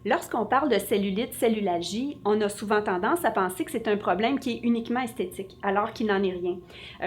Lorsqu'on parle de cellulite, cellulalgie, on a souvent tendance à penser que c'est un problème qui est uniquement esthétique, alors qu'il n'en est rien.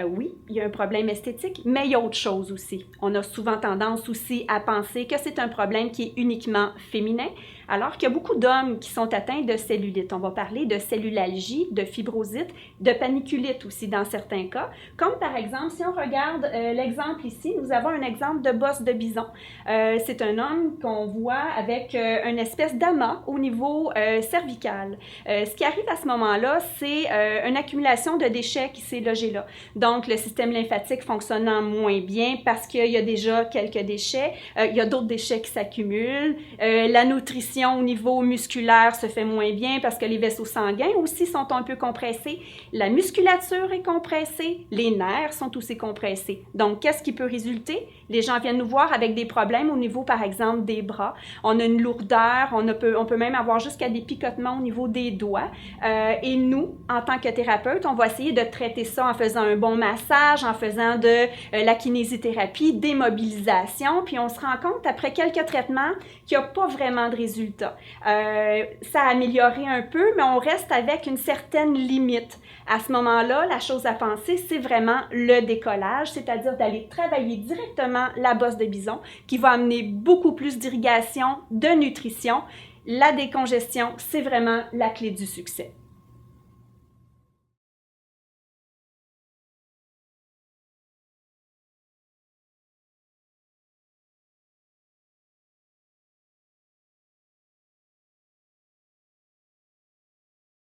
Oui, il y a un problème esthétique, mais il y a autre chose aussi. On a souvent tendance aussi à penser que c'est un problème qui est uniquement féminin, alors qu'il y a beaucoup d'hommes qui sont atteints de cellulite. On va parler de cellulalgie, de fibrosite, de paniculite aussi dans certains cas. Comme par exemple, si on regarde l'exemple ici, nous avons un exemple de bosse de bison. C'est un homme qu'on voit avec une espèce d'amas au niveau cervical. Ce qui arrive à ce moment-là, c'est une accumulation de déchets qui s'est logé là. Donc, le système lymphatique fonctionnant moins bien parce qu'il y a déjà quelques déchets. Il y a d'autres déchets qui s'accumulent. La nutrition au niveau musculaire se fait moins bien parce que les vaisseaux sanguins aussi sont un peu compressés. La musculature est compressée. Les nerfs sont aussi compressés. Donc, qu'est-ce qui peut résulter? Les gens viennent nous voir avec des problèmes au niveau, par exemple, des bras. On a une lourdeur, on peut même avoir jusqu'à des picotements au niveau des doigts. Et nous, en tant que thérapeute, on va essayer de traiter ça en faisant un bon massage, en faisant de la kinésithérapie, des mobilisations, puis on se rend compte, après quelques traitements, qu'il n'y a pas vraiment de résultat. Ça a amélioré un peu, mais on reste avec une certaine limite. À ce moment-là, la chose à penser, c'est vraiment le décollage, c'est-à-dire d'aller travailler directement la bosse de bison, qui va amener beaucoup plus d'irrigation, de nutrition. La décongestion, c'est vraiment la clé du succès.